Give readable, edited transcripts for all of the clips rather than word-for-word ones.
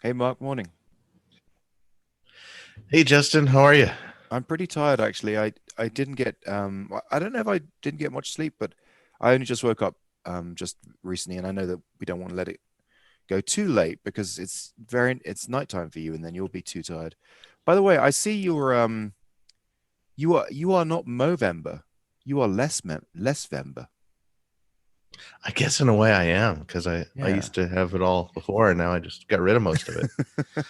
Hey Mark, morning. Hey Justin, how are you? I'm pretty tired actually. I didn't get I don't know if I didn't get much sleep, but I only just woke up just recently, and I know that we don't want to let it go too late because it's nighttime for you and then you'll be too tired. By the way, I see you are not Movember. You are less Vember. I guess in a way I am because I Yeah. used to have it all before and now I just got rid of most of it.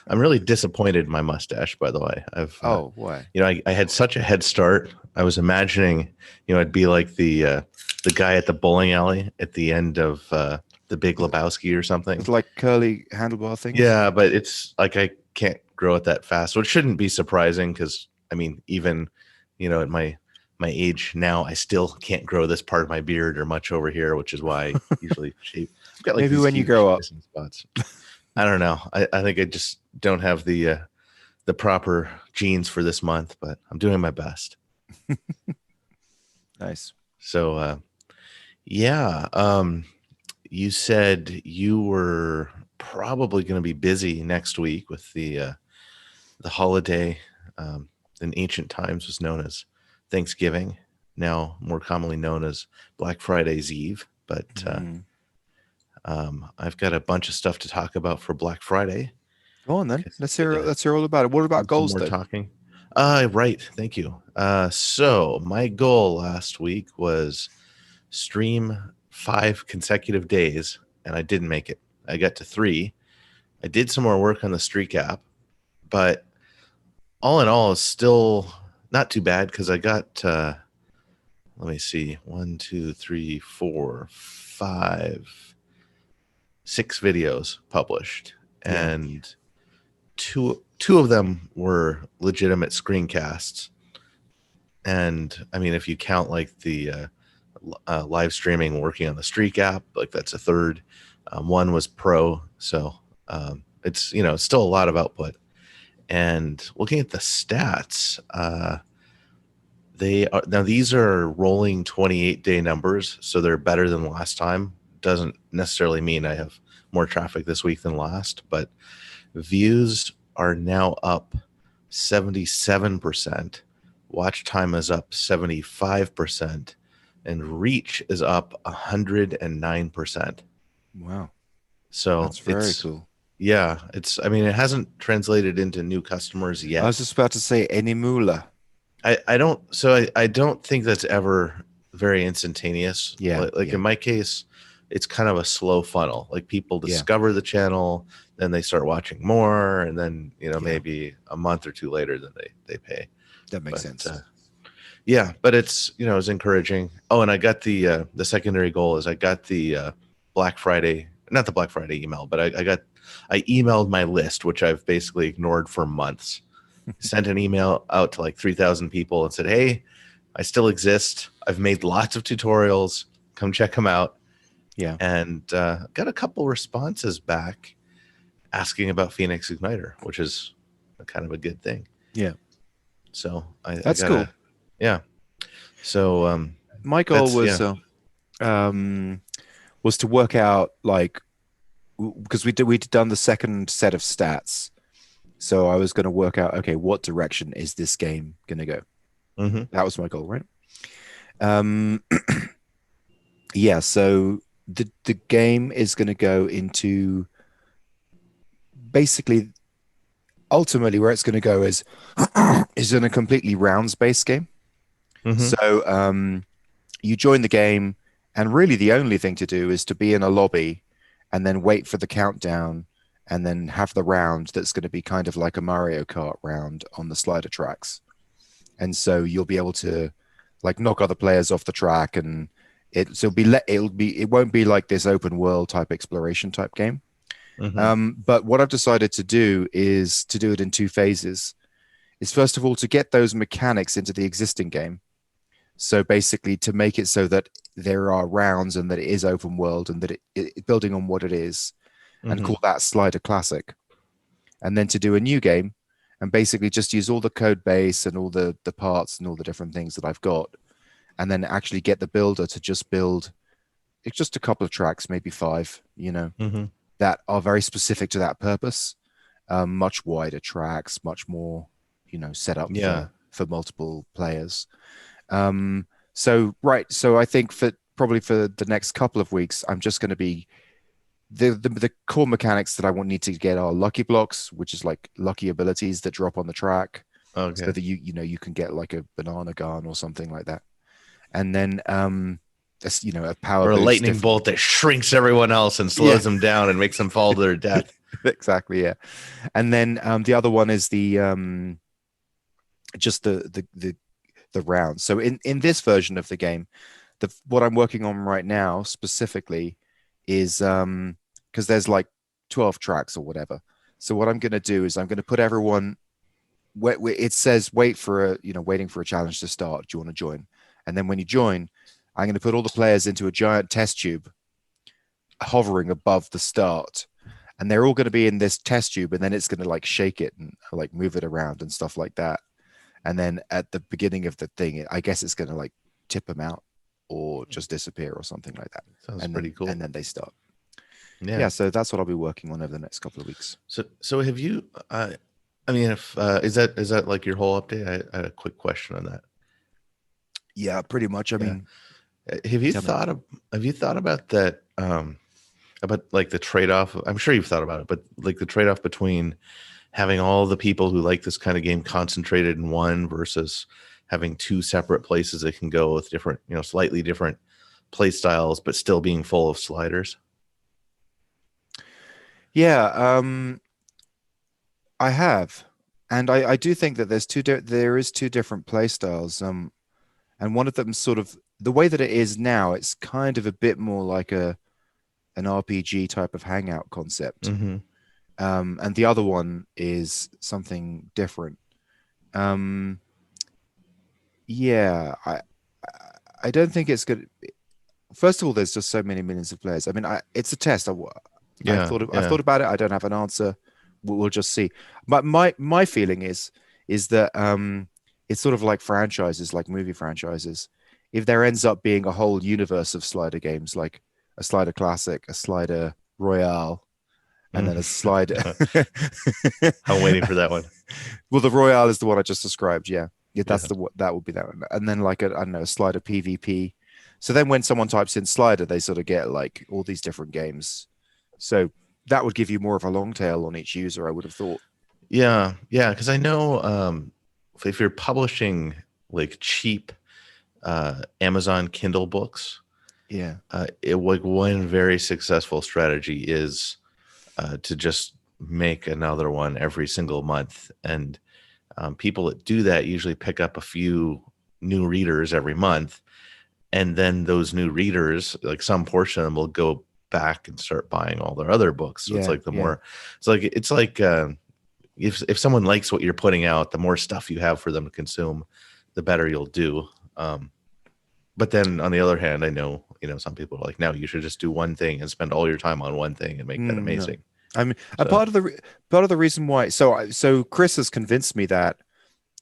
I'm really disappointed in my mustache, by the way. Oh, why? I had such a head start. I was imagining, I'd be like the guy at the bowling alley at the end of the Big With Lebowski or with something. like curly handlebar things? Yeah, but it's like I can't grow it that fast, which shouldn't be surprising because I mean, even at my age now, I still can't grow this part of my beard or much over here, which is why I usually shave. I've got like Maybe these when you huge grow up. missing spots. I don't know. I think I just don't have the proper genes for this month, but I'm doing my best. Nice. So yeah, you said you were probably going to be busy next week with the holiday in ancient times was known as Thanksgiving, now more commonly known as Black Friday's Eve. But Mm. I've got a bunch of stuff to talk about for Black Friday Go on then. because I got to Let's hear all about it. What about do some goals more though? talking. Right. Thank you. So my goal last week was stream 5 consecutive days, and I didn't make it. I got to 3. I did some more work on the Streak app, but all in all, it's still not too bad because I got let me see, 6 videos published, Yeah. and two of them were legitimate screencasts. And I mean, if you count like the live streaming working on the Streak app, like that's a third. One was pro, so it's still a lot of output. And looking at the stats, they are now these are rolling 28-day numbers, so they're better than last time. Doesn't necessarily mean I have more traffic this week than last, but views are now up 77%. Watch time is up 75%, and reach is up 109%. Wow. So That's very it's cool. yeah, it's I mean it hasn't translated into new customers I was yet. just about to say Enimula. I don't think that's ever very instantaneous. Yeah, Like yeah, in my case, it's kind of a slow funnel. Like people yeah, discover the channel, then they start watching more, and then yeah. maybe a month or two later, then they pay. That makes But sense. yeah, but it's it's encouraging. Oh, and I got the secondary goal is I got the Black Friday, not the Black Friday email, but I emailed my list, which I've basically ignored for months. Sent an email out to like 3,000 people and said, "Hey, I still exist. I've made lots of tutorials. Come check them out." Yeah, And got a couple responses back asking about Phoenix Igniter, which is kind of a good thing. yeah. So I That's cool. gotta, yeah. So My goal that's yeah. um was to work out like because we'd done the second set of stats. So I was going to work out, okay, what direction is this game going to go? Mm-hmm. That was my goal, right? Um, yeah. So the game is going to go into basically ultimately where it's going to go is is in a completely rounds based game. Mm-hmm. So you join the game, and really the only thing to do is to be in a lobby and then wait for the countdown and then have the round that's going to be kind of like a Mario Kart round on the slider tracks. And so you'll be able to like knock other players off the track, and it won't be like this open world type exploration type game. Mm-hmm. But what I've decided to do is to do it in two phases. Is first of all to get those mechanics into the existing game. So basically, to make it so that there are rounds and that it is open world and that building on what it is, and Mm-hmm. call that Slider Classic. And then to do a new game and basically just use all the code base and all the parts and all the different things that I've got, and then actually get the builder to just build just a couple of tracks, maybe five, Mm-hmm. that are very specific to that purpose. much wider tracks, much more, set up Yeah. for multiple players. So right, so I think for probably for the next couple of weeks, I'm just going to be the core mechanics that I want need to get are lucky blocks, which is like lucky abilities that drop on the track, so Okay. that you can get like a banana gun or something like that, and then a power Or a boost lightning if bolt that shrinks everyone else and yeah slows them down and makes them fall to their death. exactly yeah, and then the other one is the just the round. So in this version of the game, the what I'm working on right now specifically is because there's like 12 tracks or whatever. So what I'm going to do is I'm going to put everyone it says waiting for a challenge to start. Do you want to join? And then when you join, I'm going to put all the players into a giant test tube hovering above the start. And they're all going to be in this test tube, and then it's going to like shake it and like move it around and stuff like that. And then at the beginning of the thing, I guess it's going to like tip them out or just disappear or something like that. Sounds And pretty then cool. and then they start. Yeah. Yeah, so that's what I'll be working on over the next couple of weeks. So have you? I mean, if is that like your whole update? I had a quick question on that. Yeah, pretty much. I Yeah. mean, Have you tell me. thought about that? About like the trade off? I'm sure you've thought about it, but like the trade off between having all the people who like this kind of game concentrated in one versus having two separate places they can go with different, slightly different play styles, but still being full of sliders. Yeah, I have, and I do think that there is two different play styles. And one of them sort of the way that it is now, it's kind of a bit more like an RPG type of hangout concept. Mm-hmm. And the other one is something different. Um, yeah, I don't think it's good. First of all, there's just so many millions of players. I mean, it's a test. Yeah, I've yeah. thought about it. I don't have an answer. We'll just see. But my feeling is that it's sort of like franchises, like movie franchises. If there ends up being a whole universe of slider games, like a slider classic, a slider royale, and then a slider. I'm waiting for that one. Well, the royale is the one I just described. Yeah, yeah, Yeah. that would be that one. And then like I don't know, a slider PvP. So then when someone types in slider, they sort of get like all these different games. So that would give you more of a long tail on each user, I would have thought. Yeah, yeah, because I know if you're publishing like cheap Amazon Kindle books, Yeah. like one very successful strategy is to just make another one every single month, and people that do that usually pick up a few new readers every month, and then those new readers, like some portion of them, will go back and start buying all their other books. So it's Yeah. like Yeah. it's like if someone likes what you're putting out, the more stuff you have for them to consume, the better you'll do. But then on the other hand, I know, some people are like, no, you should just do one thing and spend all your time on one thing and make that No. amazing. I mean, So part of the reason why so Chris has convinced me that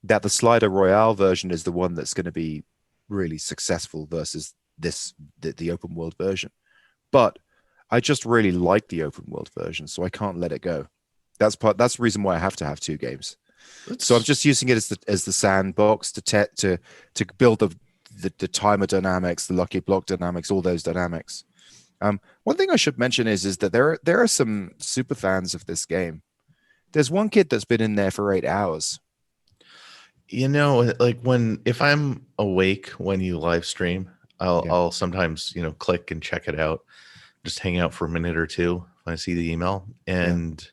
the slider royale version is the one that's going to be really successful versus the open world version. But I just really like the open world version, so I can't let it go. That's the reason why I have to have two games. So I'm let's, just using it as the sandbox to build the timer dynamics, the lucky block dynamics, all those dynamics. One thing I should mention is that there are some super fans of this game. There's one kid that's been in there for 8 hours. like if I'm awake when you live stream, Yeah, I'll sometimes, click and check it out, just hang out for a minute or two when I see the email. yeah, And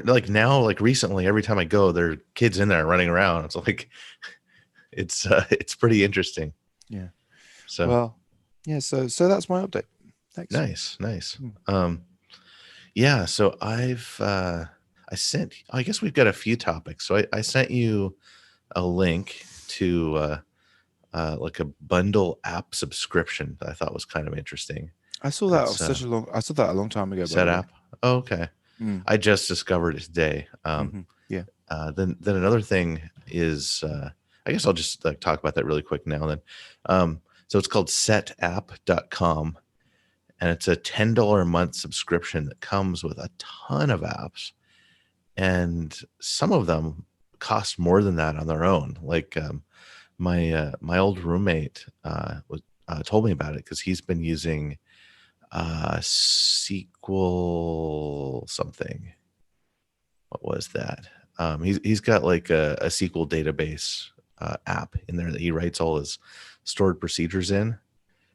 like now, like recently, every time I go, there are kids in there running around. It's like, it's pretty interesting. yeah. So Well, yeah. So that's my update. Thanks. nice. Hmm. Yeah. So I guess we've got a few topics. So I sent you a link to like a bundle app subscription that I thought was kind of interesting. It's I saw that a long time ago, by set the way. app. Oh, okay. Mm. I just discovered it today. Yeah. Then another thing is, I guess I'll just talk about that really quick now. Then, so it's called setapp.com, and it's a $10 a month subscription that comes with a ton of apps. and some of them cost more than that on their own. Like my old roommate was told me about it because he's been using SQL something. What was that? He's got like a SQL database app in there that he writes all his stored procedures in,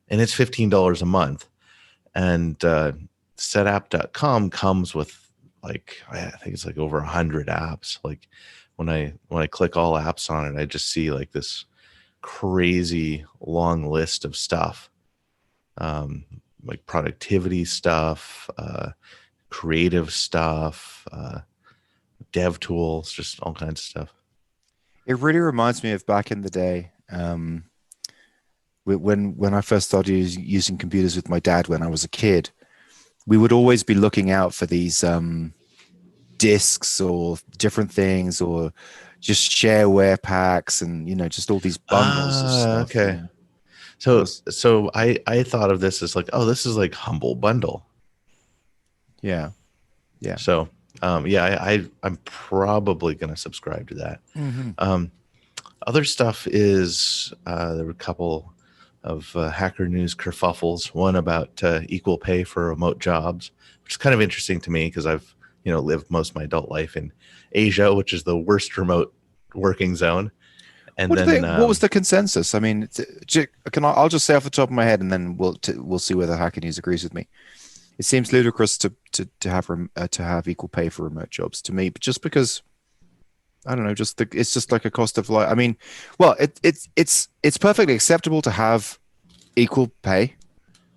and it's $15 a month. And setapp.com comes with like I think it's like over 100 apps. Like when I click all apps on it, I just see like this crazy long list of stuff, like productivity stuff, creative stuff, dev tools, just all kinds of stuff. It really reminds me of back in the day, when I first started using computers with my dad when I was a kid. We would always be looking out for these discs or different things, or just shareware packs, and just all these bundles of stuff. Okay. It So was, so I thought of this as like, oh, this is like Humble Bundle. yeah, yeah. So yeah, I'm probably gonna subscribe to that. Hmm. Um, Other stuff is there were a couple of Hacker News kerfuffles. One about equal pay for remote jobs, which is kind of interesting to me because I've lived most of my adult life in Asia, which is the worst remote working zone. And What do they? then What was the consensus? I mean, I'll just say off the top of my head, and then we'll see whether Hacker News agrees with me. It seems ludicrous to have equal pay for remote jobs to me, but just because I don't know, it's just like a cost of life. I mean, well, it's perfectly acceptable to have equal pay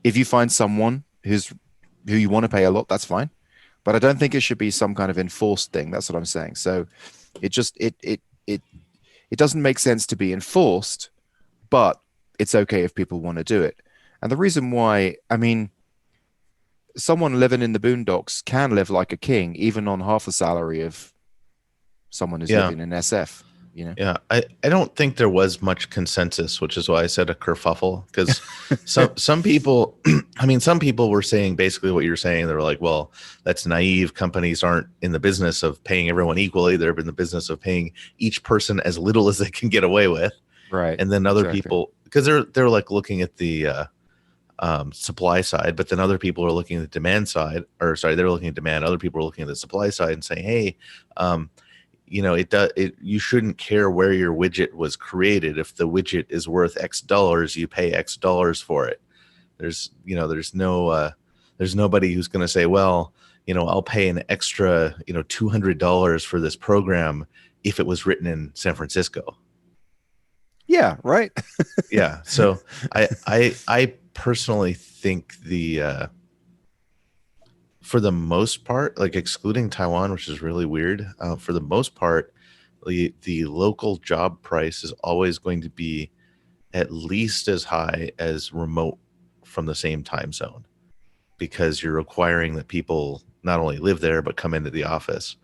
if you find someone who you want to pay a lot. That's fine, but I don't think it should be some kind of enforced thing. That's what I'm saying. So it just it doesn't make sense to be enforced, but it's okay if people want to do it. And the reason why, I mean, someone living in the boondocks can live like a king, even on half the salary of someone who's yeah, living in SF, you know? yeah, I don't think there was much consensus, which is why I said a kerfuffle. Because some people, I mean, some people were saying basically what you're saying. They were like, "Well, that's naive. Companies aren't in the business of paying everyone equally. They're in the business of paying each person as little as they can get away with." Right. And then other Exactly. people, because they're like looking at the supply side, but then other people are looking at the demand side, or sorry, they're looking at demand. Other people are looking at the supply side and saying, "Hey, um, you shouldn't care where your widget was created. If the widget is worth X dollars, you pay X dollars for it. There's nobody who's going to say, well, I'll pay an extra, $200 for this program if it was written in San Francisco." Yeah, right. Yeah. So I personally think for the most part, like excluding Taiwan, which is really weird, for the most part, the local job price is always going to be at least as high as remote from the same time zone, because you're requiring that people not only live there but come into the office.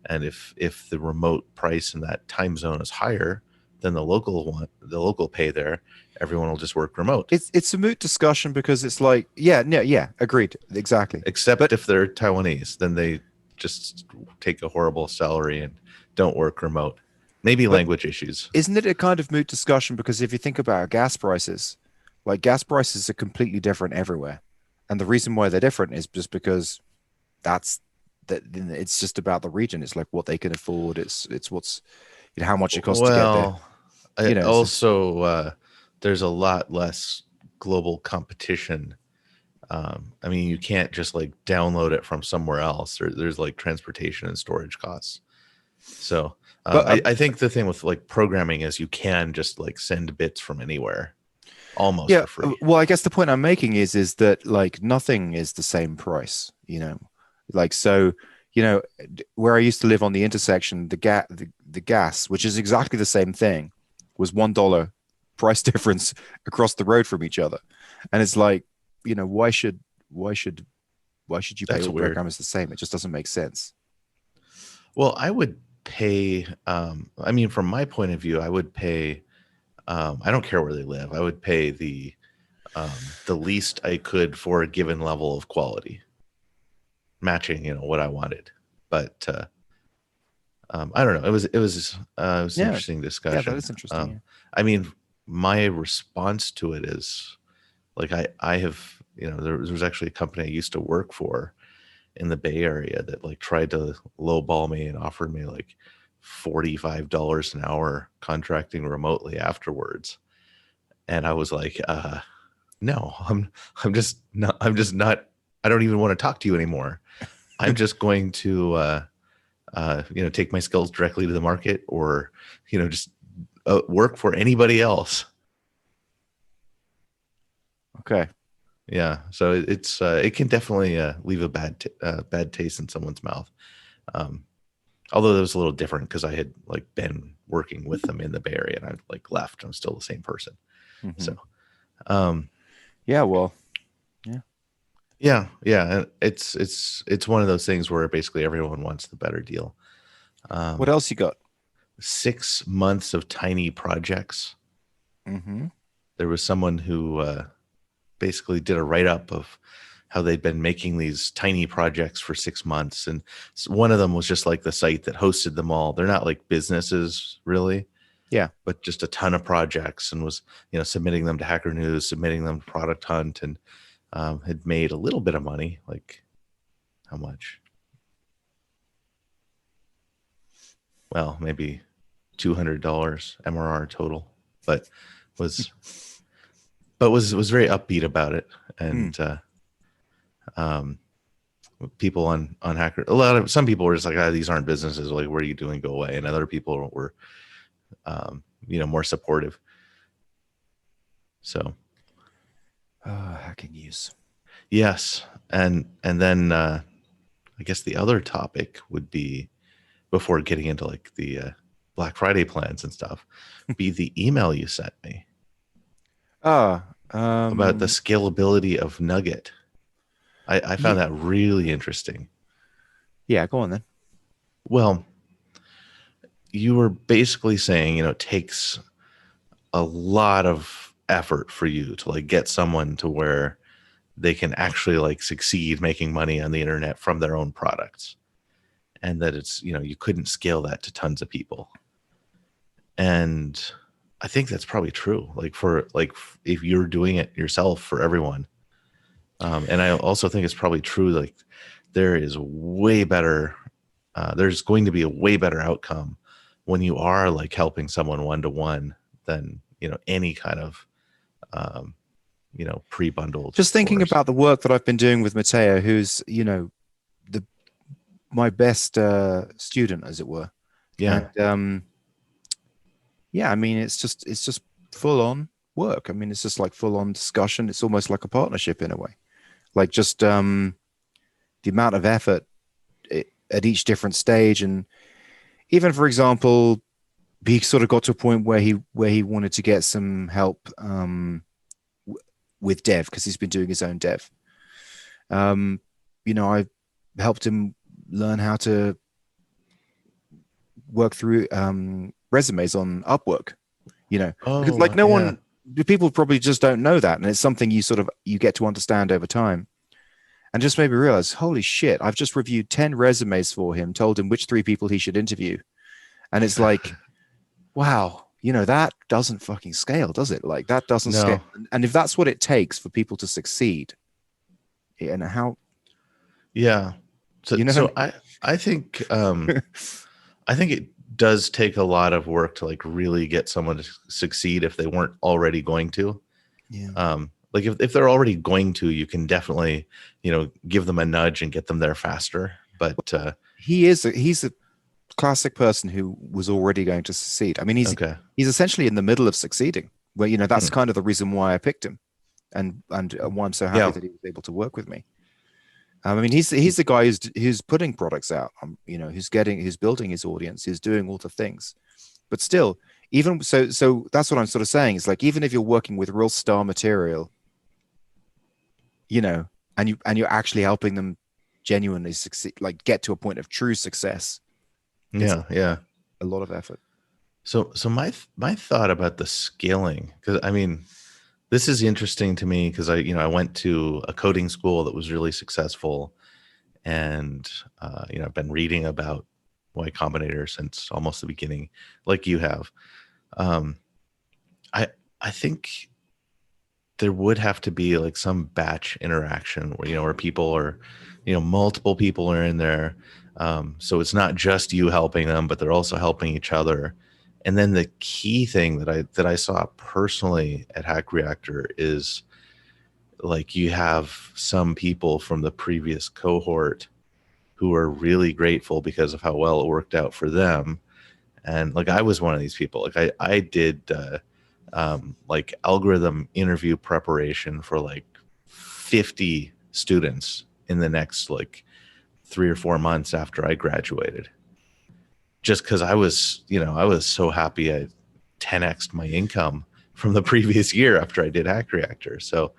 And if the remote price in that time zone is higher than the local pay there, everyone will just work remote. It's a moot discussion because it's like, yeah, no, yeah, agreed, exactly. Except But if they're Taiwanese, then they just take a horrible salary and don't work remote. Maybe but language issues. isn't it a kind of moot discussion? Because if you think about gas prices, like gas prices are completely different everywhere. And the reason why they're different is just because that's that it's just about the region. It's like what they can afford. It's what's how much it costs to get there. Well, I It's also there's a lot less global competition. I mean, you can't just like download it from somewhere else. There's like transportation and storage costs. So but I think the thing with like programming is you can just like send bits from anywhere almost yeah, for free. well, I guess the point I'm making is that like nothing is the same price, like so, where I used to live on the intersection, the gas, which is exactly the same thing, was $1 price difference across the road from each other, and it's like, why should why should you pay That's all weird. programmers the same? It just doesn't make sense. Well, I would pay. I mean, from my point of view, I would pay. I don't care where they live. I would pay the least I could for a given level of quality, matching what I wanted. But I don't know. It was an Yeah, interesting yeah, that discussion. is interesting. Yeah. I mean, my response to it is like I have, there was actually a company I used to work for in the Bay Area that like tried to lowball me and offered me like $45 an hour contracting remotely afterwards. And I was like, no, I'm just not, I don't even want to talk to you anymore. I'm just going to, take my skills directly to the market, or, just work for anybody else. Okay. Yeah. So it can definitely leave a bad taste in someone's mouth. Um, Although that was a little different because I had like been working with them in the Bay Area and I like left. I'm still the same person. Hmm. So, um, Yeah. Well. Yeah. yeah. And it's one of those things where basically everyone wants the better deal. What Um, else you got? 6 months of tiny projects. Hmm. There was someone who basically did a write up of how they'd been making these tiny projects for 6 months. And one of them was just like the site that hosted them all. They're not like businesses really, Yeah. but just a ton of projects, and was, submitting them to Hacker News, submitting them to Product Hunt, and had made a little bit of money. Like how much? Well, maybe $200 MRR total, but was was very upbeat about it. Mm. And um, people on Hacker, some people were just like, these aren't businesses. Like, what are you doing? Go away. And other people were, more supportive. So Hacking news. yes, and then I guess the other topic would be, before getting into like the Black Friday plans and stuff, be the email you sent me Ah. about the scalability of Nugget. I Yeah. found that really interesting. Yeah. Go on then. Well, you were basically saying, it takes a lot of effort for you to like get someone to where they can actually like succeed making money on the internet from their own products, and that it's, you couldn't scale that to tons of people. And I think that's probably true, like for like if you're doing it yourself for everyone. And I also think it's probably true, like there is way better, there's going to be a way better outcome when you are like helping someone one-to-one than, any kind of um, pre-bundled Just thinking course. about the work that I've been doing with Matteo, who's the my best student, as it were, Yeah. and yeah, I mean, it's just full on work. I mean, it's just like full on discussion. It's almost like a partnership in a way. Like just the amount of effort at each different stage, and even for example, he sort of got to a point where he wanted to get some help with dev because he's been doing his own dev. Um, I helped him learn how to work through resumes on Upwork. Because like Oh, no yeah. one, people probably just don't know that, and it's something you get to understand over time. And just made me realize, holy shit, I've just reviewed 10 resumes for him, told him which 3 people he should interview. And it's like, wow, that doesn't fucking scale, does it? Like that doesn't scale. No. And if that's what it takes for people to succeed, and how, Yeah. So you know what so I think I mean? I think it does take a lot of work to like really get someone to succeed if they weren't already going to. Yeah. Like if they're already going to, you can definitely, give them a nudge and get them there faster. But He's a classic person who was already going to succeed. I mean, okay. he's essentially in the middle of succeeding. Where that's Hmm. kind of the reason why I picked him, and why I'm so happy Yeah. that he was able to work with me. I mean, he's the guy who's putting products out. Who's building his audience, who's doing all the things. But still, even so that's what I'm sort of saying. It's like even if you're working with real star material, you know, and you're actually helping them genuinely succeed, like get to a point of true success, it's Yeah. Yeah. a lot of effort. So my thought about the scaling, because I mean, this is interesting to me because I went to a coding school that was really successful, and I've been reading about Y Combinator since almost the beginning, like you have. Um, I think there would have to be like some batch interaction where, where people are, multiple people are in there. So it's not just you helping them, but they're also helping each other. And then the key thing that I saw personally at Hack Reactor is like you have some people from the previous cohort who are really grateful because of how well it worked out for them. And like I was one of these people. Like I did like algorithm interview preparation for like 50 students in the next like 3 or 4 months after I graduated. Just because I was so happy I 10x'd my income from the previous year after I did Hack Reactor. So,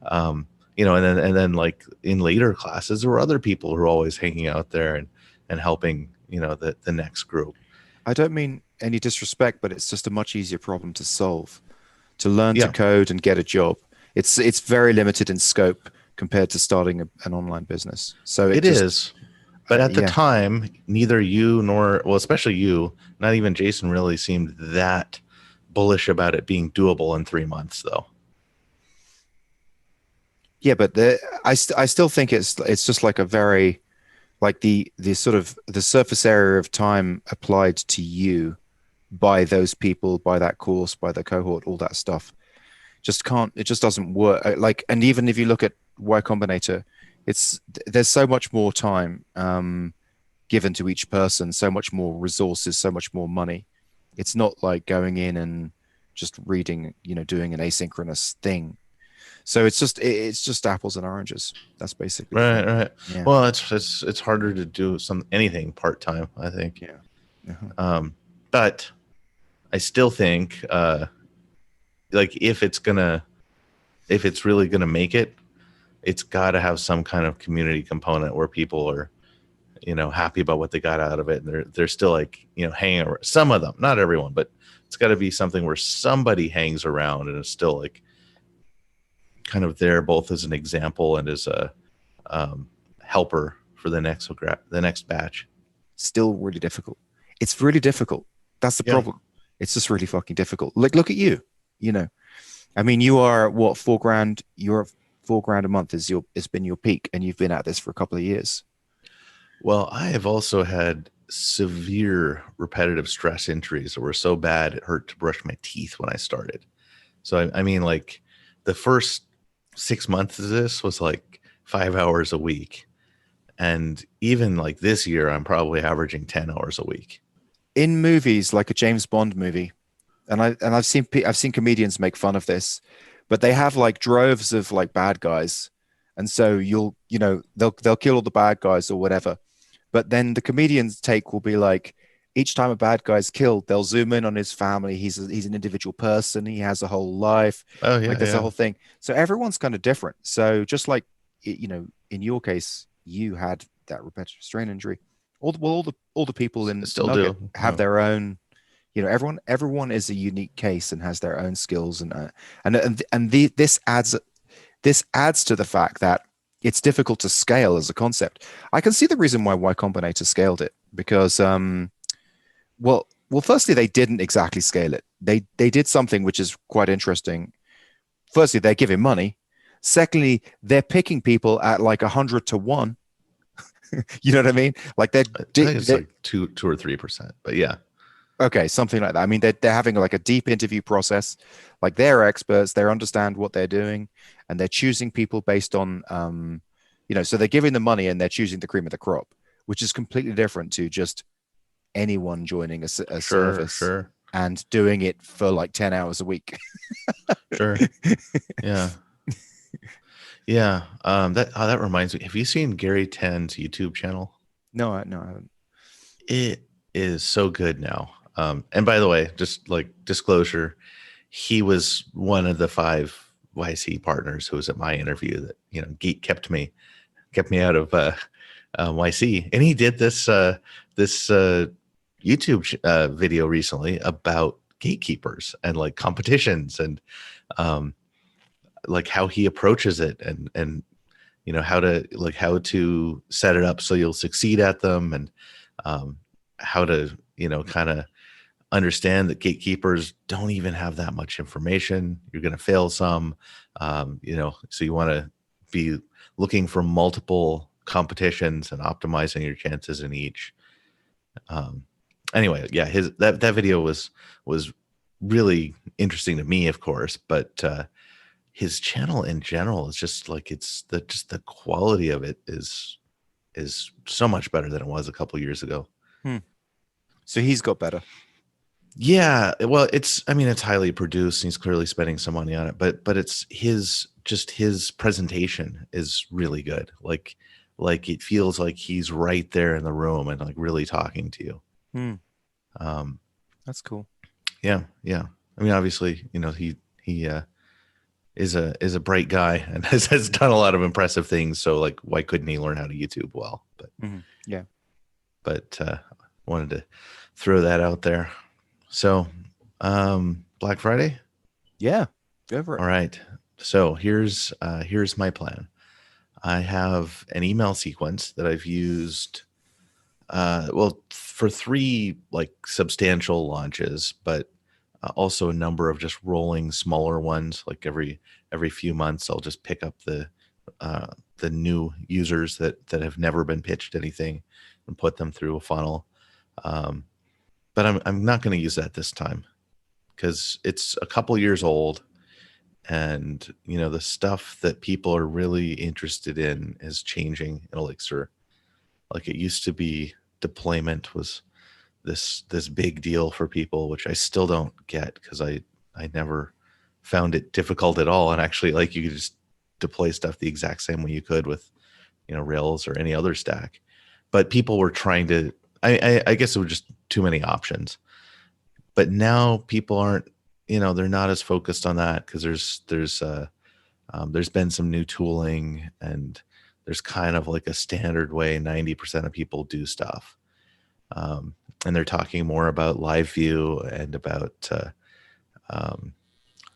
and then like in later classes, there were other people who were always hanging out there and helping, the next group. I don't mean any disrespect, but it's just a much easier problem to solve. To learn to Yeah, code and get a job, it's very limited in scope compared to starting an online business. So it it just is. But at the yeah. time, neither you nor, well, especially you, not even Jason, really seemed that bullish about it being doable in 3 months, though. Yeah, but I still think it's just like a very like the sort of the surface area of time applied to you by those people, by that course, by the cohort, all that stuff just can't, it just doesn't work. Like, and even if you look at Y Combinator, it's there's so much more time given to each person, so much more resources, so much more money. It's not like going in and just reading, doing an asynchronous thing. So it's just apples and oranges. That's basically the Right, thing. right. Yeah. Well, it's harder to do anything part time, I think. Yeah. Uh-huh. But I still think like if it's really gonna make it, it's got to have some kind of community component where people are happy about what they got out of it, and they're still like hanging around. Some of them, not everyone, but it's got to be something where somebody hangs around and is still like kind of there both as an example and as a helper for the next batch. Still really difficult. It's really difficult. That's the Yeah. problem. It's just really fucking difficult. Like, look at you. You know, I mean, you are what, 4 grand? You're 4 grand a month is it's been your peak, and you've been at this for a couple of years. Well, I have also had severe repetitive stress injuries that were so bad it hurt to brush my teeth when I started. So I mean, like the first 6 months of this was like 5 hours a week, and even like this year, I'm probably averaging 10 hours a week. In movies like a James Bond movie, I've seen comedians make fun of this, but they have like droves of like bad guys, and so they'll kill all the bad guys or whatever. But then the comedian's take will be like, each time a bad guy's killed, they'll zoom in on his family. He's an individual person. He has a whole life. Oh Like yeah, there's a yeah, whole thing. So everyone's kind of different. So just like in your case, you had that repetitive strain injury. All the people in still Nugget do. have Yeah. their own. Everyone is a unique case and has their own skills, this adds to the fact that it's difficult to scale as a concept. I can see the reason why Y Combinator scaled it because firstly they didn't exactly scale it. They did something which is quite interesting. Firstly, they're giving money. Secondly, they're picking people at like 100 to 1. You know what I mean? Like I think it's like 2 or 3%, but yeah. okay, something like that. I mean, they're having like a deep interview process. Like they're experts, they understand what they're doing, and they're choosing people based on, so they're giving them money and they're choosing the cream of the crop, which is completely different to just anyone joining a Sure, service sure, and doing it for like 10 hours a week. sure. Yeah, yeah. That reminds me. Have you seen Gary Ten's YouTube channel? No, I haven't. It is so good now. And by the way, just like disclosure, he was one of the 5 YC partners who was at my interview that Geek kept me out of YC, and he did this YouTube video recently about gatekeepers and like competitions and um, like how he approaches it and how to set it up so you'll succeed at them and um, how to, kind of understand that gatekeepers don't even have that much information. You're going to fail some, so you want to be looking for multiple competitions and optimizing your chances in each. Anyway, yeah, that video was really interesting to me, of course, but his channel in general is just like, it's the quality of it is so much better than it was a couple years ago. So he's got better. Yeah, well, it's highly produced and he's clearly spending some money on it, but it's his presentation is really good. Like it feels like he's right there in the room and like really talking to you. That's cool. Yeah. Obviously, he is a bright guy and has done a lot of impressive things. So like, why couldn't he learn how to YouTube well? But yeah, but wanted to throw that out there. So, Black Friday. Yeah, go for it. All right. So here's my plan. I have an email sequence that I've used, for 3 like substantial launches, but also a number of just rolling smaller ones. Like every few months, I'll just pick up the new users that have never been pitched anything and put them through a funnel. But I'm not going to use that this time because it's a couple years old, and the stuff that people are really interested in is changing in Elixir. Like it used to be, deployment was this big deal for people, which I still don't get because I never found it difficult at all. And actually, like, you could just deploy stuff the exact same way you could with Rails or any other stack. But people were trying to, I guess it was just too many options. But now people aren't, they're not as focused on that because there's been some new tooling, and there's kind of like a standard way 90% of people do stuff. And they're talking more about live view and about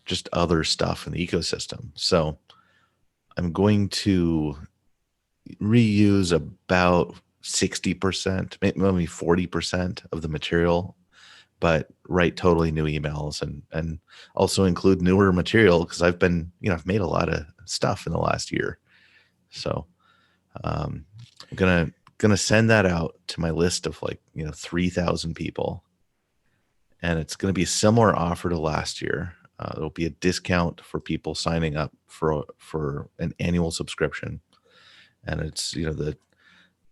just other stuff in the ecosystem. So I'm going to reuse about 60%, maybe 40% of the material, but write totally new emails and also include newer material because I've made a lot of stuff in the last year. So I'm gonna send that out to my list of 3,000 people, and it's gonna be a similar offer to last year. There'll be a discount for people signing up for an annual subscription, and it's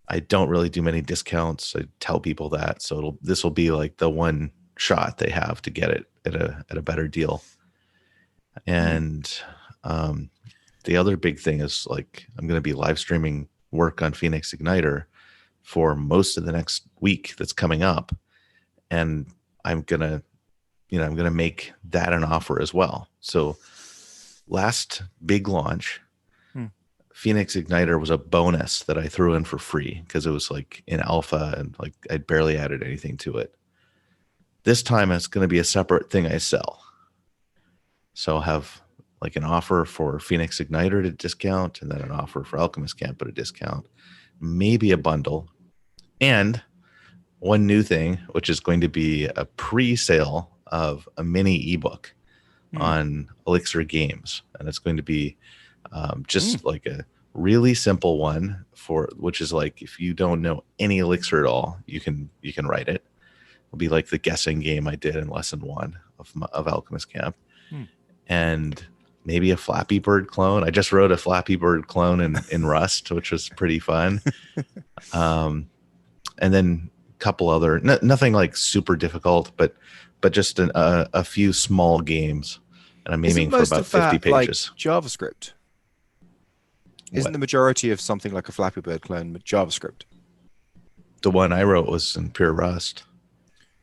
I don't really do many discounts. I tell people that, so this will be like the one shot they have to get it at a better deal. And the other big thing is I'm going to be live streaming work on Phoenix Igniter for most of the next week that's coming up, and I'm gonna make that an offer as well. So last big launch, Phoenix Igniter was a bonus that I threw in for free because it was in alpha and I'd barely added anything to it. This time it's going to be a separate thing I sell. So I'll have an offer for Phoenix Igniter at a discount, and then an offer for Alchemist Camp at a discount, maybe a bundle. And one new thing, which is going to be a pre-sale of a mini ebook on Elixir Games. And it's going to be just like a really simple one which is if you don't know any Elixir at all, you can write it. It'll be like the guessing game I did in lesson 1 of Alchemist Camp. And maybe a Flappy Bird clone. I just wrote a Flappy Bird clone in Rust, which was pretty fun. And then a couple other, nothing super difficult, but just a few small games. And I'm aiming for about 50 pages. JavaScript? Isn't the majority of something like a Flappy Bird clone JavaScript? The one I wrote was in pure Rust.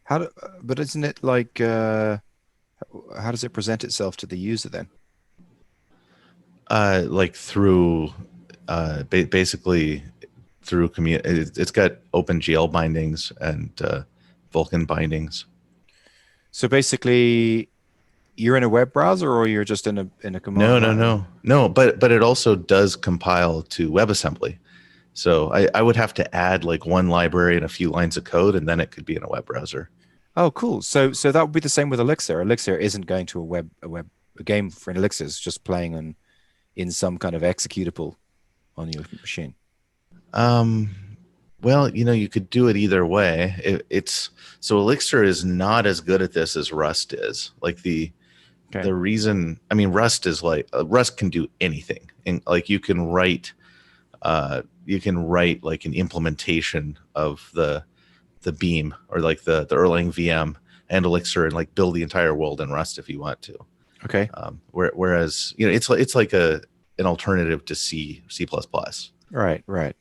But isn't it how does it present itself to the user then? Through basically through community. It's got OpenGL bindings and Vulkan bindings. So basically, you're in a web browser, or you're just in a command line? No. But it also does compile to WebAssembly. So I would have to add like one library and a few lines of code, and then it could be in a web browser. Oh, cool. So that would be the same with Elixir. Elixir isn't going to a game for an Elixir. It's just playing in some kind of executable on your machine. Um, well, you could do it either way. It's so Elixir is not as good at this as Rust is. Like Okay. the reason, I mean, Rust is like Rust can do anything, and like you can write like an implementation of the Beam or like the Erlang VM and Elixir and like build the entire world in Rust if you want to. Okay. Whereas it's like an alternative to C++. Right. Right.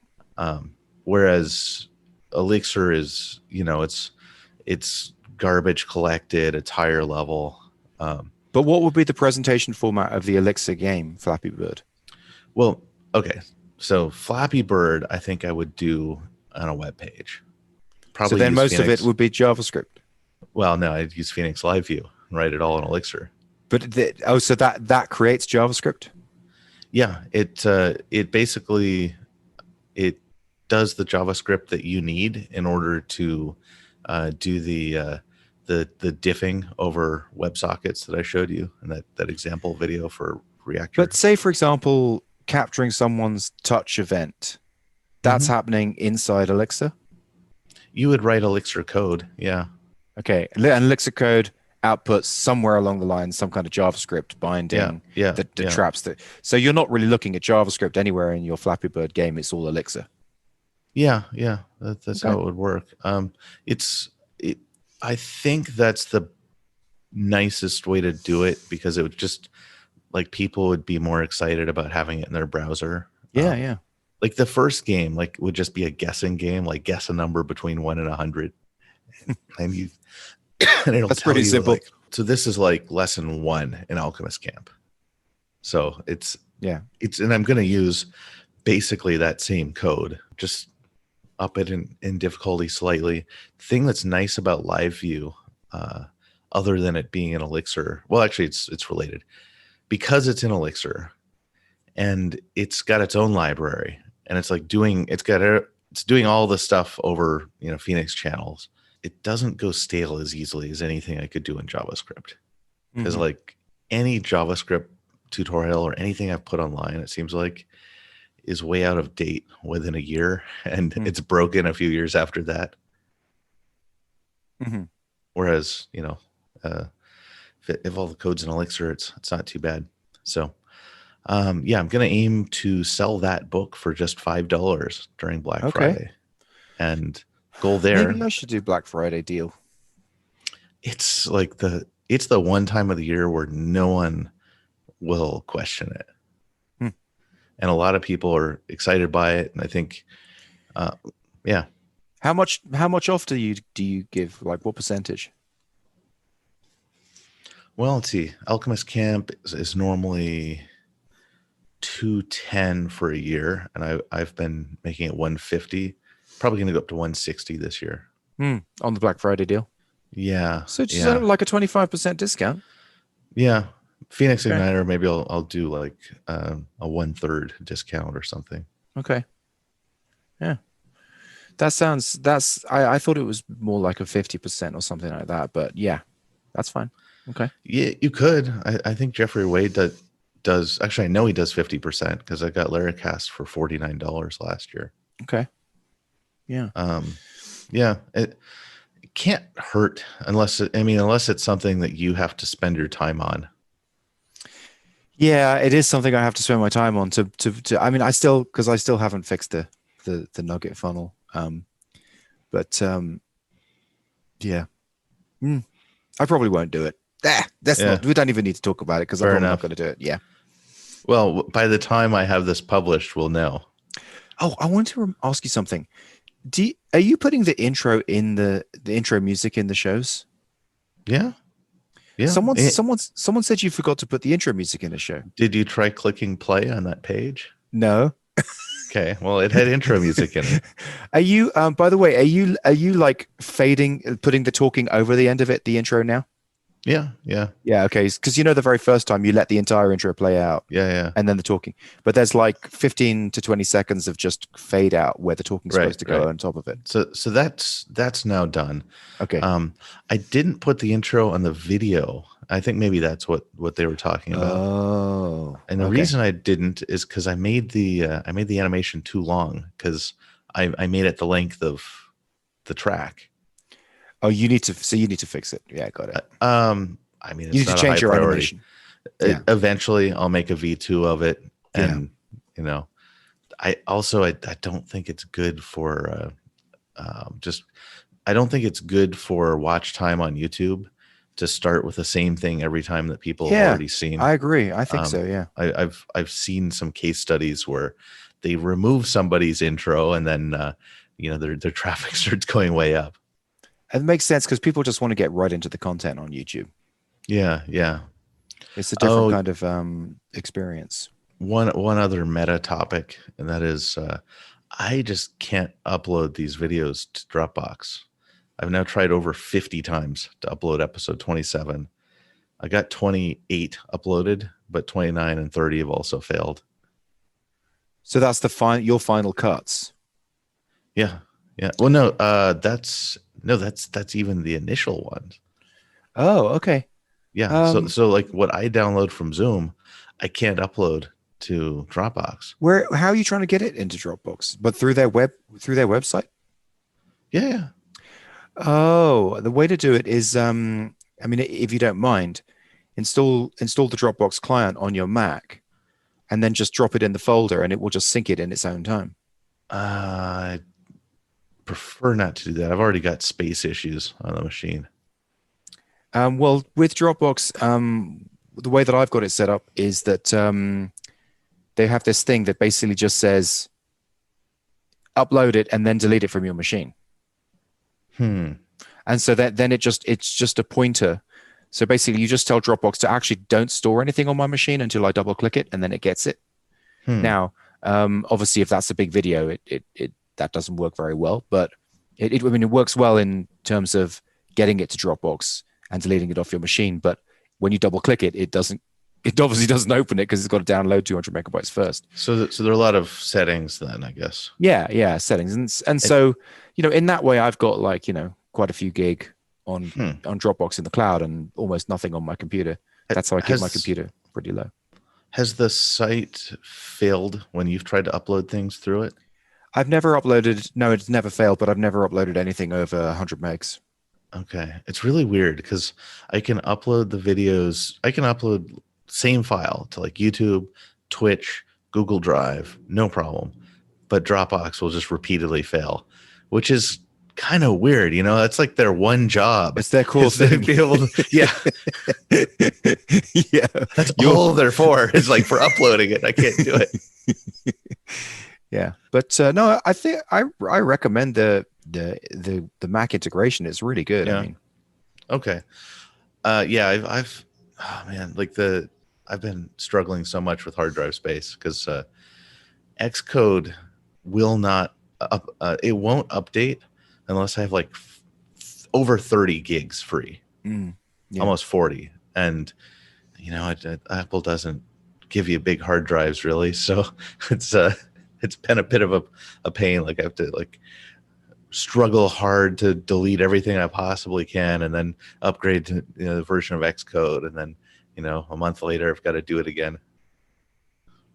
Whereas Elixir is, it's garbage collected, it's higher level. But what would be the presentation format of the Elixir game, Flappy Bird? Well, okay. So Flappy Bird, I think I would do on a web page. So then most of it would be JavaScript. Well, no, I'd use Phoenix Live View and write it all in Elixir. But so that creates JavaScript? Yeah, it basically it does the JavaScript that you need in order to do the diffing over WebSockets that I showed you in that example video for Reactor. But say, for example, capturing someone's touch event, that's happening inside Elixir? You would write Elixir code, yeah. Okay, and Elixir code outputs somewhere along the line some kind of JavaScript binding that traps that. So you're not really looking at JavaScript anywhere in your Flappy Bird game. It's all Elixir. Yeah, that's how it would work. I think that's the nicest way to do it because it would just like people would be more excited about having it in their browser. Yeah. Like the first game, like would just be a guessing game, like guess a number between 1 and 100, and you and it'll That's tell pretty you, simple. like, so this is like lesson 1 in Alchemist Camp. So it's and I'm going to use basically that same code, just up it in difficulty slightly. The thing that's nice about Live View, other than it being an Elixir, well, actually it's related because it's in Elixir and it's got its own library and it's like it's doing all the stuff over Phoenix channels. It doesn't go stale as easily as anything I could do in JavaScript because like any JavaScript tutorial or anything I've put online, it seems like is way out of date within a year and it's broken a few years after that. Whereas, if all the code's in Elixir, it's not too bad. So, I'm going to aim to sell that book for just $5 during Black Friday. And goal there. Maybe I should do Black Friday deal. It's like it's the one time of the year where no one will question it. And a lot of people are excited by it. And I think, How much off do you give? Like what percentage? Well, let's see. Alchemist Camp is normally $210 for a year, and I've been making it $150. Probably going to go up to $160 this year. On the Black Friday deal. Yeah. So it's just like a 25% discount. Yeah. Phoenix Igniter, maybe I'll do like a 1/3 discount or something. Okay. Yeah. I thought it was more like a 50% or something like that, but yeah, that's fine. Okay. Yeah, you could. I think Jeffrey Wade does actually, I know he does 50% because I got Laracast for $49 last year. Okay. Yeah. It can't hurt unless it's something that you have to spend your time on. Yeah, it is something I have to spend my time on I still haven't fixed the nugget funnel. I probably won't do it. We don't even need to talk about it because I'm probably not going to do it. Yeah. Well, by the time I have this published, we'll know. Oh, I want to ask you something. Are you putting the intro in the intro music in the shows? Yeah. Yeah. Someone said you forgot to put the intro music in the show. Did you try clicking play on that page? No. Okay. Well, it had intro music in it. Are you, by the way, are you like putting the talking over the end of it, the intro now? Yeah, yeah, Yeah, okay. Because the very first time you let the entire intro play out yeah, yeah. and then the talking, but there's like 15 to 20 seconds of just fade out where the talking's Right, supposed to go right. on top of it. So that's now done. Okay. I didn't put the intro on the video. I think maybe that's what they were talking about. Oh, And the okay. reason I didn't is because I made the animation too long because I made it the length of the track. Oh, you need to fix it. Yeah, got it. I mean, You it's need to not a high change your priority. animation. Yeah. Eventually, I'll make a V2 of it, Yeah. and you know, I don't think it's good for just I don't think it's good for watch time on YouTube to start with the same thing every time that people have Yeah, already seen. I agree. I think Um, so. Yeah. I've seen some case studies where they remove somebody's intro and then their traffic starts going way up. It makes sense because people just want to get right into the content on YouTube. Yeah, yeah. It's a different Oh, kind of experience. one other meta topic, and that is I just can't upload these videos to Dropbox. I've now tried over 50 times to upload episode 27. I got 28 uploaded, but 29 and 30 have also failed. So that's your final cuts. Yeah. Yeah. Well, no, that's even the initial ones. Oh, okay. Yeah. So Um, so like what I download from Zoom, I can't upload to Dropbox. how are you trying to get it into Dropbox? But through their website? Yeah, yeah. Oh, the way to do it is, I mean, if you don't mind, install the Dropbox client on your Mac, and then just drop it in the folder, and it will just sync it in its own time. I prefer not to do that. I've already got space issues on the machine. Well, with Dropbox, the way that I've got it set up is that they have this thing that basically just says upload it and then delete it from your machine. Hmm. And so that then it's just a pointer. So basically, you just tell Dropbox to actually don't store anything on my machine until I double click it, and then it gets it. Hmm. Now, obviously, if that's a big video, it that doesn't work very well. But I mean, it works well in terms of getting it to Dropbox and deleting it off your machine. But when you double click it, it doesn't. It obviously doesn't open it because it's got to download 200 megabytes first. So there are a lot of settings then, I guess. Yeah, yeah, settings, and And, so in that way, I've got like quite a few gig hmm. on Dropbox in the cloud and almost nothing on my computer. That's how I keep my Has computer pretty low. has the site failed when you've tried to upload things through it? I've never uploaded. No, it's never failed, but I've never uploaded anything over 100 megs. Okay. It's really weird because I can upload the videos. I can upload same file to like YouTube, Twitch, Google Drive, no problem. But Dropbox will just repeatedly fail, which is kind of weird. That's like their one job It's their cool is to thing. be able to, yeah, Yeah, that's you're all they're for is like for uploading it. I can't do it. yeah, but no, I think I recommend the Mac integration. It's really good. I Yeah. mean, Okay. Yeah, I've oh man, I've been struggling so much with hard drive space because Xcode will not it won't update unless I have like over 30 gigs free, mm, yeah, almost 40. And Apple doesn't give you big hard drives really, so it's it's been a bit of a pain. Like I have to like struggle hard to delete everything I possibly can and then upgrade to the version of Xcode, and then a month later I've got to do it again.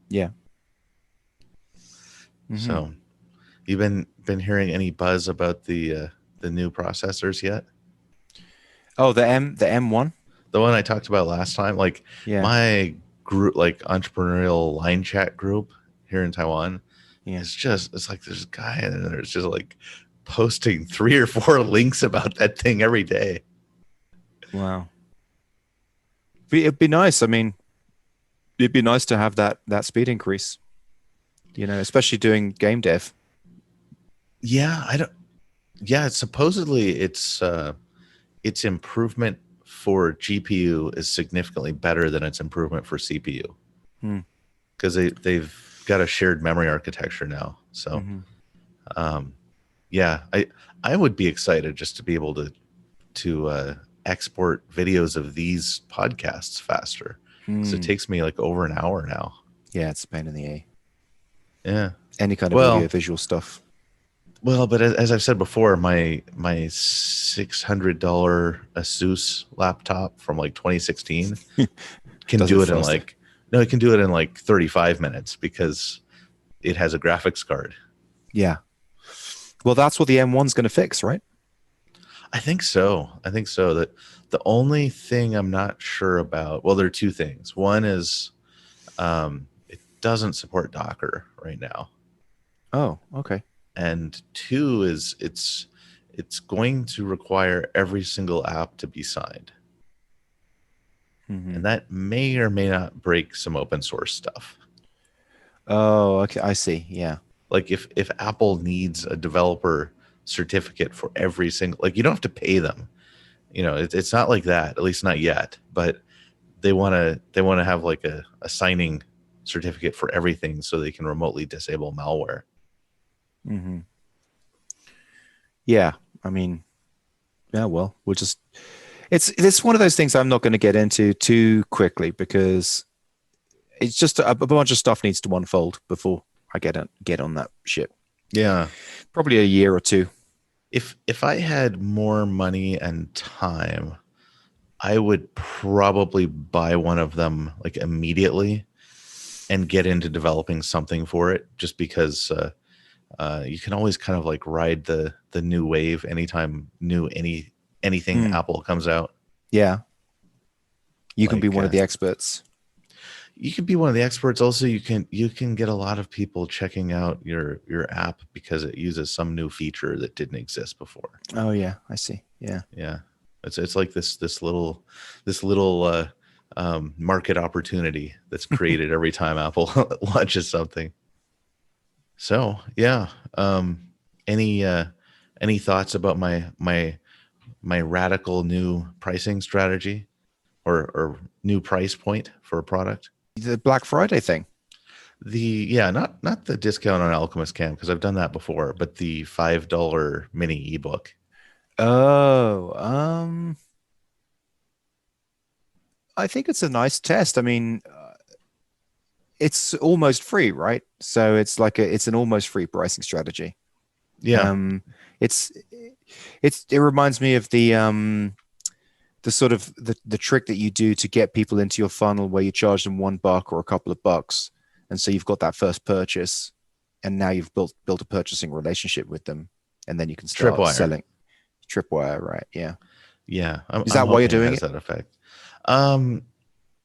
yeah. Hmm. So you've been hearing any buzz about the new processors yet? Oh, the M1. The one I talked about last time, like Yeah, my group, like entrepreneurial line chat group here in Taiwan, yeah. it's like there's a guy in there. It's just like posting 3 or 4 links about that thing every day. Wow. It'd be nice. I mean, it'd be nice to have that speed increase. Especially doing game dev. Yeah, I don't. Yeah, supposedly its improvement for GPU is significantly better than its improvement for CPU Hmm. because they've got a shared memory architecture now. So Hmm. um, yeah, I would be excited just to be able to export videos of these podcasts faster because it takes me like over an hour now. Yeah, it's a pain in the A. Yeah. Any kind of audio Well, visual stuff. but as I've said before, my $600 Asus laptop from like 2016 can Does it do it in faster? like no, it can do it in like 35 minutes because it has a graphics card. Yeah. Well, that's what the M1's going to fix, right? I think so. That the only thing I'm not sure about, well, there are two things. One is it doesn't support Docker right now. Oh, okay. And two is it's going to require every single app to be signed. Mm-hmm. And that may or may not break some open source stuff. Oh, okay. I see. Yeah. Like if Apple needs a developer certificate for every single, like you don't have to pay them. You know, it's not like that, at least not yet. But they want to have like a signing certificate for everything so they can remotely disable malware. Mm-hmm. Yeah. I mean, yeah, well, we'll just it's one of those things I'm not going to get into too quickly because it's just a bunch of stuff needs to unfold before I get on that ship. Yeah. Probably a year or two. If I had more money and time, I would probably buy one of them like immediately and get into developing something for it just because you can always kind of like ride the new wave anytime anything Apple comes out. Yeah. You can be Like one of the experts. you can be one of the experts. Also, you can get a lot of people checking out your app because it uses some new feature that didn't exist before. Oh yeah, I see. Yeah. Yeah, it's like this little market opportunity that's created every time Apple launches something. So yeah, any thoughts about my radical new pricing strategy or new price point for a product? The Black Friday thing. Not the discount on Alchemist Camp because I've done that before, but the $5 mini ebook. Oh, I think it's a nice test. I mean, it's almost free, right? So it's an almost free pricing strategy. Yeah, Um, it's it reminds me of the sort of the trick that you do to get people into your funnel where you charge them $1 or a couple of bucks, and so you've got that first purchase, and now you've built a purchasing relationship with them, and then you can start tripwire. selling. Tripwire, right? Yeah. Yeah, Is I'm that why you're hoping it doing has it? that effect. Um,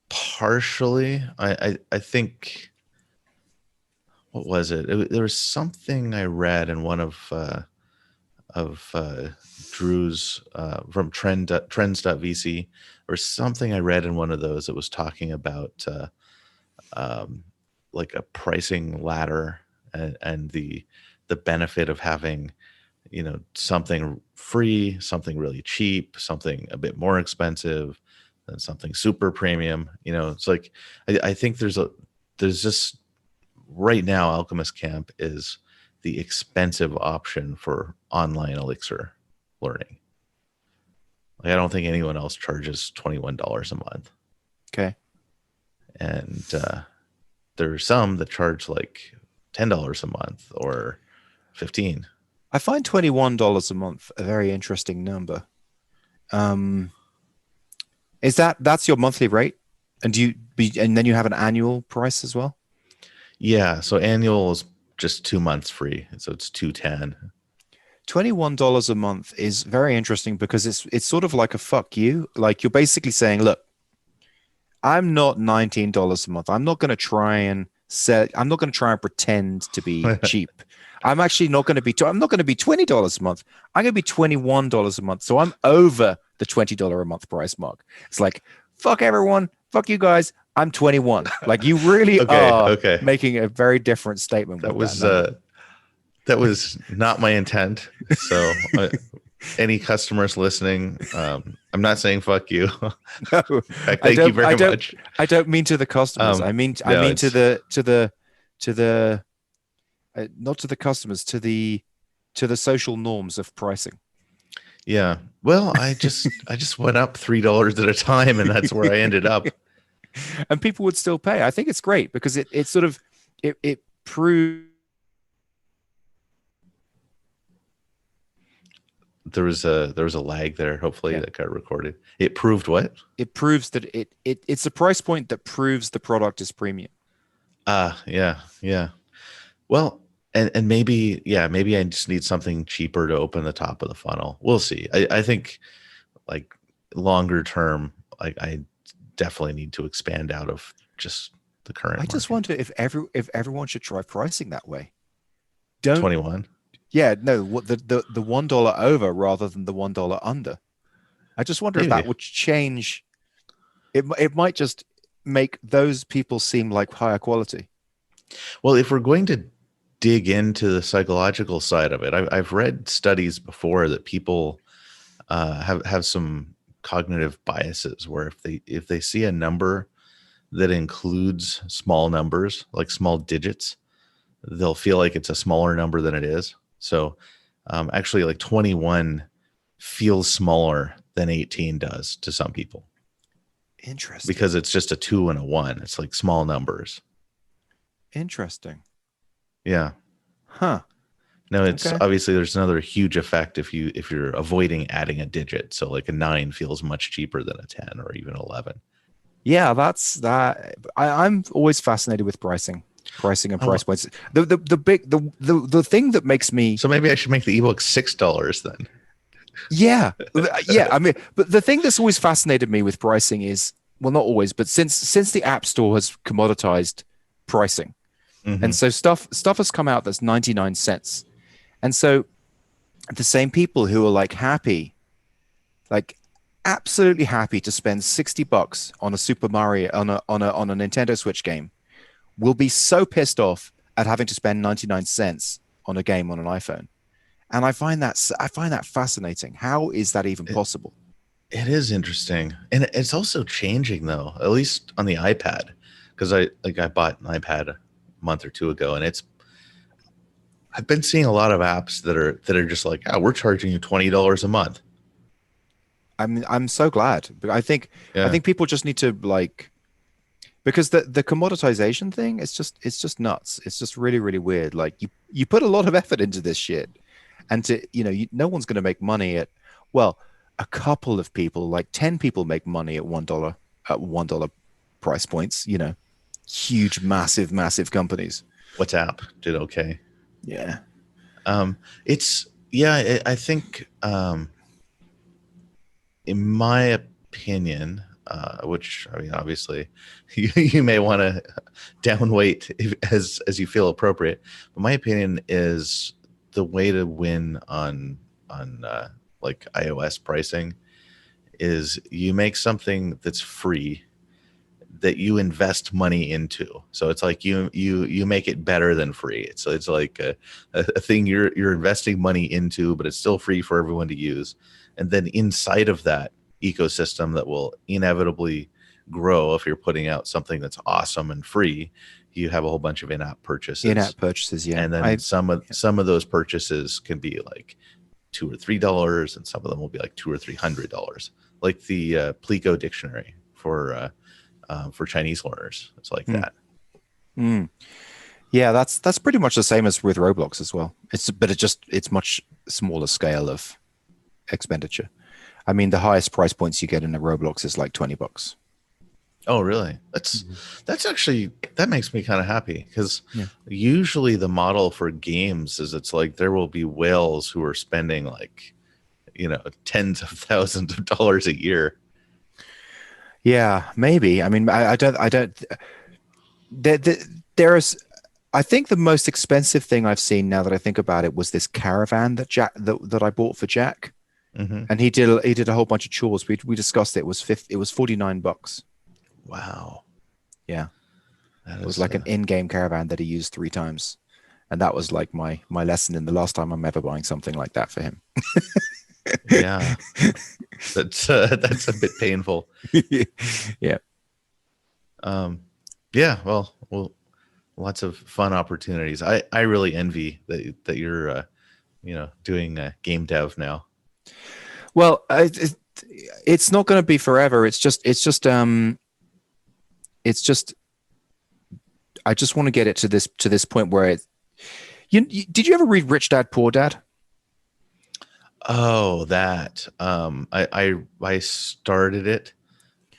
Partially, I think what was it? There was something I read in one of Drew's from trends.vc or something I read in one of those that was talking about um, like a pricing ladder and the benefit of having something free, something really cheap, something a bit more expensive, and something super premium. It's like I think there's just right now Alchemist Camp is the expensive option for online Elixir learning. Like I don't think anyone else charges $21 a month, Okay. and there are some that charge like $10 a month or 15. I find $21 a month a very interesting number. Um, is that's your monthly rate? And and then you have an annual price as well? Yeah, so annual is just 2 months free, so it's 210. $21 a month is very interesting because it's sort of like a fuck you. Like you're basically saying, look, I'm not $19 a month. I'm not going to try and pretend to be cheap. I'm actually not going to be I'm not going to be $20 a month. I'm going to be $21 a month. So I'm over the $20 a month price mark. It's like, fuck everyone, fuck you guys. I'm 21. Like you really are Okay. making a very different statement That with that was number. that was not my intent. So any customers listening, I'm not saying fuck you. No, Thank you very much. I don't mean to the customers. I No, mean to it's the not to the customers, to the social norms of pricing. Yeah. Well, I just went up $3 at a time, and that's where I ended up. And people would still pay. I think it's great because it sort of it proves There was a lag there. Hopefully yeah that got recorded. It proved what? it proves that it's a price point that proves the product is premium. Yeah, yeah. Well, and maybe, yeah, maybe I just need something cheaper to open the top of the funnel. We'll see. I think like longer term, like I definitely need to expand out of just the current I just market. wonder if everyone should try pricing that way. Don't 21. Yeah, no, what the $1 over rather than the $1 under. I just wonder if that Maybe. would change. It might just make those people seem like higher quality. Well, if we're going to dig into the psychological side of it, I've read studies before that people have some cognitive biases where if they see a number that includes small numbers, like small digits, they'll feel like it's a smaller number than it is. So actually, like 21 feels smaller than 18 does to some people Interesting. because it's just a 2 and a 1. It's like small numbers. Interesting. Yeah. Huh. No, it's Okay. obviously there's another huge effect if you're avoiding adding a digit. So like a 9 feels much cheaper than a 10 or even 11. Yeah, that's that. I'm always fascinated with pricing and price Oh, points. The thing that makes me so maybe I should make the ebook $6 then. yeah yeah. I mean, but the thing that's always fascinated me with pricing is well, not always, but since the App Store has commoditized pricing, and Hmm. so stuff has come out that's 99 cents, and so the same people who are like happy, like absolutely happy to spend $60 on a Super Mario on a Nintendo Switch game will be so pissed off at having to spend 99 cents on a game on an iPhone. And I find that fascinating. How is that even It, possible? it is interesting, and it's also changing though. At least on the iPad, because I bought an iPad a month or two ago, and I've been seeing a lot of apps that are just like, oh, we're charging you $20 a month. I'm so glad. But I Yeah. think people just need to like because the commoditization thing it's just nuts. It's just really really weird. Like you put a lot of effort into this shit, and no one's going to make money at well a couple of people like 10 people make money at $1 price points. Huge massive companies. WhatsApp did okay. Yeah. It's yeah. I think in my opinion, which I mean, obviously, you may want to downweight as you feel appropriate. But my opinion is the way to win on like iOS pricing is you make something that's free that you invest money into. So it's like you make it better than free. It's like a thing you're investing money into, but it's still free for everyone to use. And then inside of that ecosystem that will inevitably grow if you're putting out something that's awesome and free, you have a whole bunch of in-app purchases. In-app purchases, yeah. And then some of those purchases can be like $2 or $3, and some of them will be like $200 or $300, like the Plico dictionary for Chinese learners. It's like Mm, that. mm. Yeah, that's pretty much the same as with Roblox as well. It's much smaller scale of expenditure. I mean, the highest price points you get in a Roblox is like $20. Oh, really? Mhm. That's actually that makes me kind of happy because Yeah. usually the model for games is it's like there will be whales who are spending like tens of thousands of dollars a year. Yeah, maybe. I mean, I don't. There's. I think the most expensive thing I've seen now that I think about it was this caravan that I bought for Jack, Hmm. and he did a whole bunch of chores. We discussed it. It was $49. Wow, Yeah, that it was is like an in-game caravan that he used 3 times, and that was like my lesson in the last time I'm ever buying something like that for him. yeah. That's a bit painful. Yeah. Yeah, well, lots of fun opportunities. I really envy that you're doing game dev now. Well, it's not going to be forever. It's just I just want to get it to this point where it. Did you ever read Rich Dad Poor Dad? Oh, that. I started it,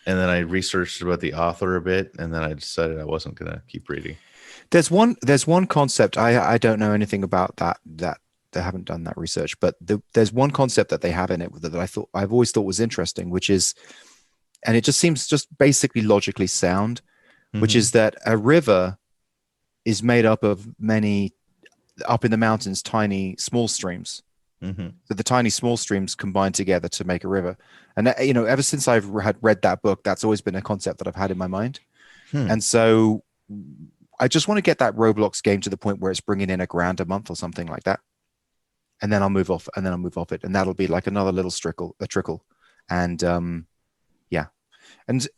and then I researched about the author a bit, and then I decided I wasn't gonna keep reading. There's one concept I don't know anything about that they haven't done that research, but there's one concept that they have in it that I've always thought was interesting, which is, and it just seems just basically logically sound, which Mm-hmm. is that a river is made up of many up in the mountains tiny small streams. Mm-hmm. So the tiny small streams combine together to make a river. And ever since I've had read that book, that's always been a concept that I've had in my mind. Hmm. And so I just want to get that Roblox game to the point where it's bringing in $1,000 a month or something like that. And then I'll move off, and then I'll move off it. And that'll be like another little trickle. And yeah. And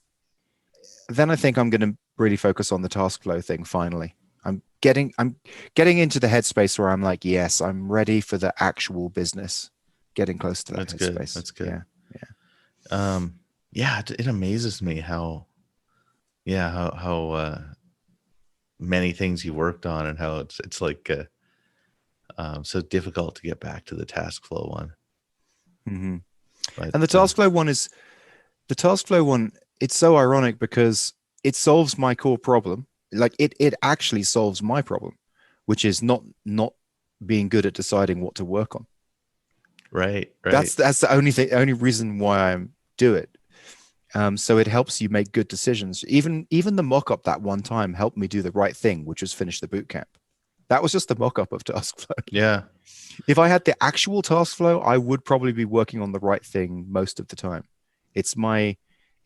then I think I'm going to really focus on the task flow thing finally. I'm getting into the headspace where I'm like, yes, I'm ready for the actual business. Getting close to that That's good. headspace. That's good. Yeah. Yeah. Yeah, it amazes me how, yeah, how many things you worked on, and how it's like so difficult to get back to the task flow one. Mm-hmm. But And the task flow one, it's so ironic because it solves my core problem. Like it actually solves my problem, which is not being good at deciding what to work on. right, right, That's the only reason why I do it. So it helps you make good decisions. Even the mock-up that one time helped me do the right thing, which was finish the boot camp. That was just the mock-up of task flow. yeah, If I had the actual task flow, I would probably be working on the right thing most of the time. It's my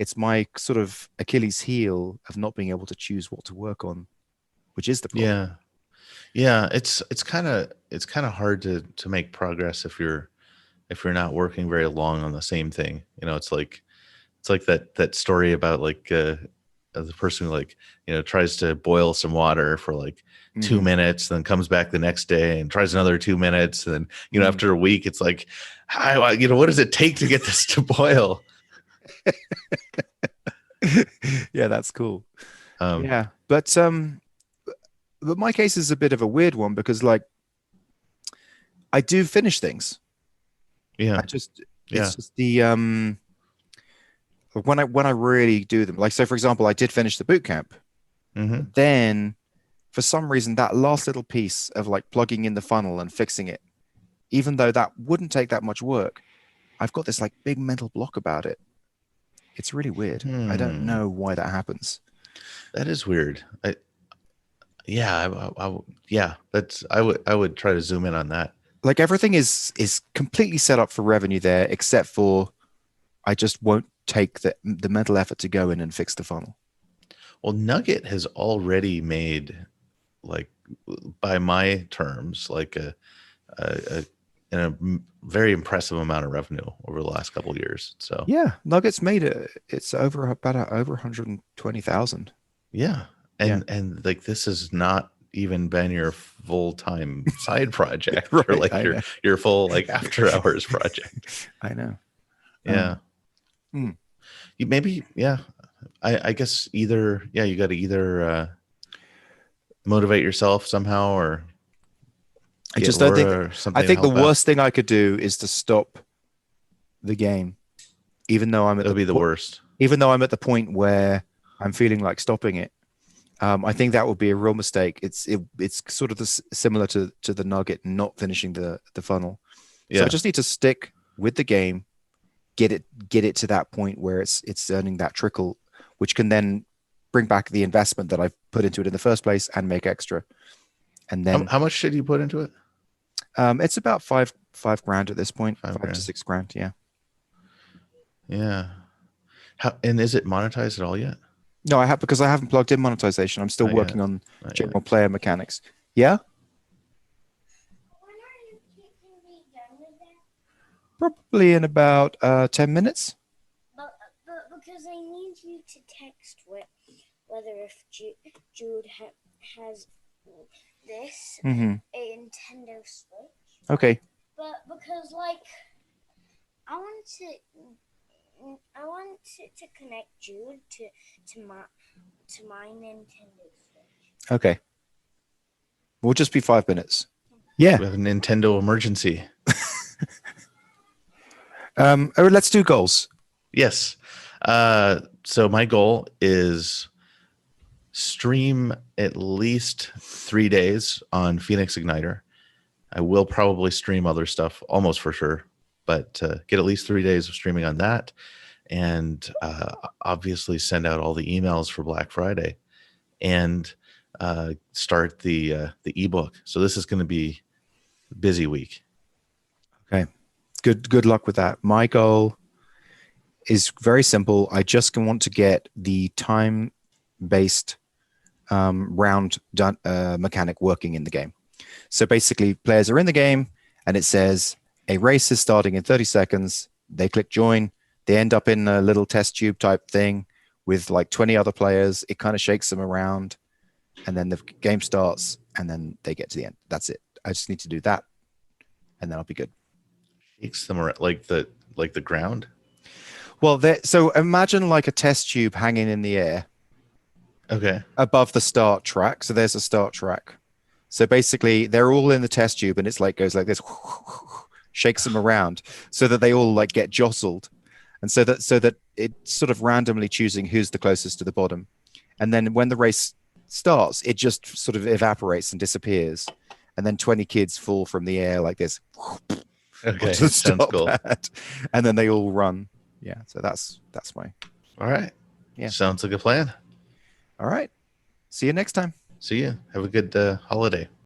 it's my sort of Achilles heel of not being able to choose what to work on, which is the problem. yeah, yeah. It's kind of hard to make progress if you're not working very long on the same thing. It's like that story about like the person who like tries to boil some water for like two Mm-hmm. minutes, then comes back the next day and tries another 2 minutes, and then Mm. after a week it's like, what does it take to get this to boil? Yeah, that's cool. Um, Yeah, but my case is a bit of a weird one because like I do finish things. yeah, I just yeah, it's just the when I really do them. Like so for example, I did finish the boot camp, hmm, but then for some reason that last little piece of like plugging in the funnel and fixing it, even though that wouldn't take that much work, I've got this like big mental block about it. It's really weird. I don't hmm. know why that happens. That is weird. Yeah, yeah. I would try to zoom in on that. Like everything is completely set up for revenue there, except for I just won't take the mental effort to go in and fix the funnel. Well, Nugget has already made, like, by my terms, like a, a very impressive amount of revenue over the last couple of years. So Yeah, Nuggets made it. It's over 120,000. yeah, Yeah, and like this has not even been your full-time side project or right. like I your know. your full like after hours project. I know. Yeah, Mm. maybe, yeah. I guess either, yeah, you got to either motivate yourself somehow, or I get just don't think. Laura or I something to think the help out. worst thing I could do is to stop the game, even though I'm at That would be the worst. even though I'm at the point where I'm feeling like stopping it. I think that would be a real mistake. It's sort of similar to the Nugget not finishing the funnel. So I Yeah. just need to stick with the game, get it to that point where it's earning that trickle, which can then bring back the investment that I've put into it in the first place and make extra. And How, then how much did you put into it? it's about five grand at this point, Five 5 to grand. 6 grand. Yeah. Yeah. And is it monetized at all yet? No, I have because I haven't plugged in monetization. I'm still Not yet. working on Not yet. general player mechanics. Yeah, When are you keeping me done with that? probably in about 10 minutes. But because I need you to text whether if Jude has this Mm-hmm. a Nintendo Switch. Okay. But because like I want to connect Jude to my Nintendo Switch. Okay. We'll just be 5 minutes. Yeah. We have a Nintendo emergency. Let's do goals. Yes. So my goal is stream at least 3 days on Phoenix Igniter. I will probably stream other stuff almost for sure, but get at least 3 days of streaming on that, and obviously send out all the emails for Black Friday, and start the ebook. So this is going to be a busy week. Okay. Good luck with that. My goal is very simple. I just want to get the time-based round mechanic working in the game. So basically, players are in the game, and it says a race is starting in 30 seconds. They click join. They end up in a little test tube type thing with like 20 other players. It kind of shakes them around, and then the game starts, and then they get to the end. That's it. I just need to do that, and then I'll be good. Shakes them around like the ground. Well, so imagine like a test tube hanging in the air Okay. above the start track. So there's a start track. So basically, they're all in the test tube, and it's like goes like this, shakes them around, so that they all like get jostled, and so that it's sort of randomly choosing who's the closest to the bottom, and then when the race starts, it just sort of evaporates and disappears, and then 20 kids fall from the air like this. Okay. To Sounds stop cool. that. And then they all run. Yeah. So that's my. All right. Yeah. Sounds like a plan. All right. See you next time. See you. Have a good holiday.